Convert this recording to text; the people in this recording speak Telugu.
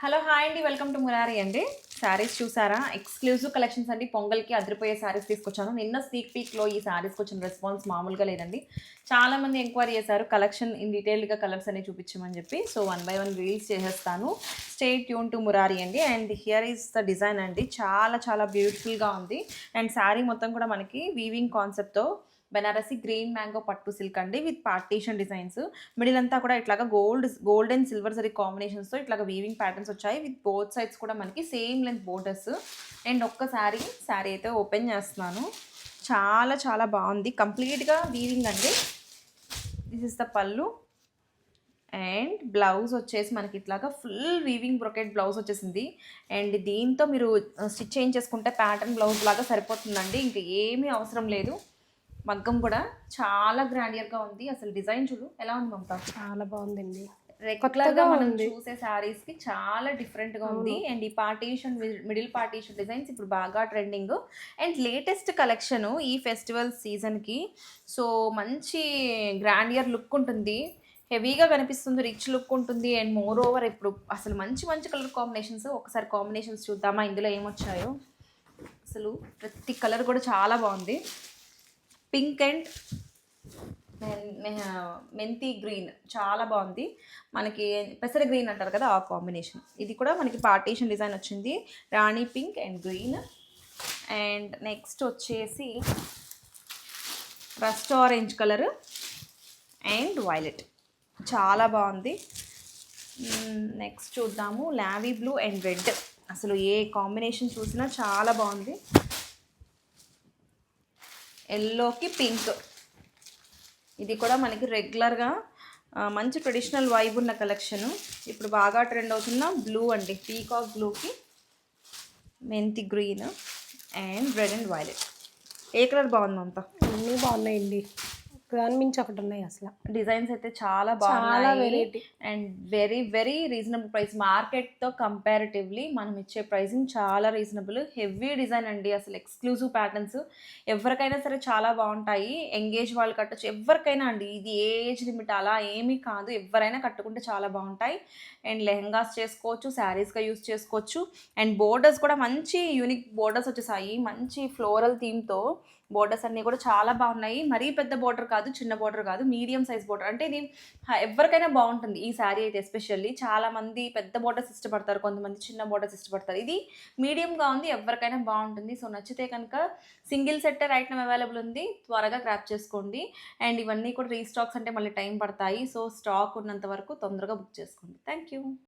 హలో హాయ్ అండి, వెల్కమ్ టు మురారి అండి. శారీస్ చూసారా? ఎక్స్క్లూజివ్ కలెక్షన్స్ అండి. పొంగల్కి అదిరిపోయే శారీస్ తీసుకొచ్చాను. నిన్న స్నీక్ పీక్లో ఈ శారీస్కి వచ్చిన రెస్పాన్స్ మామూలుగా లేదండి. చాలామంది ఎంక్వైరీ చేశారు కలెక్షన్ ఇన్ డీటెయిల్గా కలర్స్ అన్ని చూపించమని చెప్పి. సో 1 by 1 రీల్స్ చేసేస్తాను. స్టే ట్యూన్ టు మురారి అండి. And here is the design అండి. చాలా చాలా బ్యూటిఫుల్గా ఉంది. అండ్ శారీ మొత్తం కూడా మనకి వీవింగ్ కాన్సెప్ట్తో బెనారసి గ్రీన్ మ్యాంగో పట్టు సిల్క్ అండి విత్ పార్టీషన్ డిజైన్స్. మిడిల్ అంతా కూడా ఇట్లాగా గోల్డ్ అండ్ సిల్వర్ జరీ కాంబినేషన్స్తో ఇట్లాగా వీవింగ్ ప్యాటర్న్స్ వచ్చాయి. విత్ బోత్ సైడ్స్ కూడా మనకి సేమ్ లెంత్ బోర్డర్స్. అండ్ ఒక్కసారి శారీ అయితే ఓపెన్ చేస్తున్నాను. చాలా చాలా బాగుంది. కంప్లీట్గా వీవింగ్ అండి. దిస్ ఇస్ ద పళ్ళు. అండ్ బ్లౌజ్ వచ్చేసి మనకి ఇట్లాగా ఫుల్ వీవింగ్ బ్రొకెట్ బ్లౌజ్ వచ్చేసింది. అండ్ దీంతో మీరు స్టిచ్ చేయించేసుకుంటే ప్యాటర్న్ బ్లౌజ్ లాగా సరిపోతుందండి. ఇంకా ఏమీ అవసరం లేదు. మగ్గం కూడా చాలా గ్రాండియర్గా ఉంది. అసలు డిజైన్ చూడు ఎలా ఉంది మమత. చాలా బాగుందండి. రెగ్యులర్గా మనం చూసే శారీస్కి చాలా డిఫరెంట్గా ఉంది. అండ్ ఈ పార్టీషన్ మిడిల్ పార్టీషన్ డిజైన్స్ ఇప్పుడు బాగా ట్రెండింగ్. అండ్ లేటెస్ట్ కలెక్షన్ ఈ ఫెస్టివల్ సీజన్కి. సో మంచి గ్రాండియర్ లుక్ ఉంటుంది, హెవీగా కనిపిస్తుంది, రిచ్ లుక్ ఉంటుంది. అండ్ మోర్ ఓవర్ ఇప్పుడు అసలు మంచి మంచి కలర్ కాంబినేషన్స్. ఒకసారి కాంబినేషన్స్ చూద్దామా ఇందులో ఏమొచ్చాయో. అసలు ప్రతి కలర్ కూడా చాలా బాగుంది. పింక్ అండ్ మెంతి గ్రీన్ చాలా బాగుంది. మనకి పెసర గ్రీన్ అంటారు కదా, ఆ కాంబినేషన్. ఇది కూడా మనకి పార్టీషన్ డిజైన్ వచ్చింది. రాణి pink and green. And next వచ్చేసి rust orange colour and violet చాలా బాగుంది. నెక్స్ట్ చూద్దాము లావీ బ్లూ అండ్ రెడ్. అసలు ఏ కాంబినేషన్ చూసినా చాలా బాగుంది. ఎల్లోకి పింక్. ఇది కూడా మనకి రెగ్యులర్గా మంచి ట్రెడిషనల్ వైబ్ ఉన్న కలెక్షను. ఇప్పుడు బాగా ట్రెండ్ అవుతున్న బ్లూ అండి. పీకాక్ బ్లూకి మెంతి green and red and violet. A colour బాగుంది అంతా? అన్నీ బాగున్నాయండి. దాని మించి ఒకటి ఉన్నాయి. అసలు డిజైన్స్ అయితే చాలా బాగున్నాయి. And very very reasonable price. మార్కెట్తో కంపారిటివ్లీ మనం ఇచ్చే ప్రైసింగ్ చాలా రీజనబుల్. హెవీ డిజైన్ అండి. అసలు ఎక్స్క్లూజివ్ ప్యాటర్న్స్. ఎవరికైనా సరే చాలా బాగుంటాయి. ఎంగేజ్ వాళ్ళు కట్టచ్చు, ఎవరికైనా అండి. ఇది ఏజ్ లిమిట్ అలా ఏమీ కాదు, ఎవరైనా కట్టుకుంటే చాలా బాగుంటాయి. అండ్ లెహంగాస్ చేసుకోవచ్చు, శారీస్గా యూస్ చేసుకోవచ్చు. అండ్ బోర్డర్స్ కూడా మంచి యూనిక్ బోర్డర్స్ వచ్చేసాయి. మంచి ఫ్లోరల్ థీమ్తో బోర్డర్స్ అన్నీ కూడా చాలా బాగున్నాయి. మరీ పెద్ద బోర్డర్ కాదు, చిన్న బోర్డర్ కాదు, మీడియం సైజ్ బోర్డర్. అంటే ఇది ఎవరికైనా బాగుంటుంది ఈ శారీ అయితే. ఎస్పెషల్లీ చాలామంది పెద్ద బోర్డర్స్ ఇష్టపడతారు, కొంతమంది చిన్న బోర్డర్స్ ఇష్టపడతారు. ఇది మీడియంగా ఉంది, ఎవరికైనా బాగుంటుంది. సో నచ్చితే కనుక single set right now available ఉంది, త్వరగా క్రాప్ చేసుకోండి. అండ్ ఇవన్నీ కూడా రీస్టాక్స్ అంటే మళ్ళీ టైం పడతాయి. సో స్టాక్ ఉన్నంత వరకు తొందరగా బుక్ చేసుకోండి. Thank you.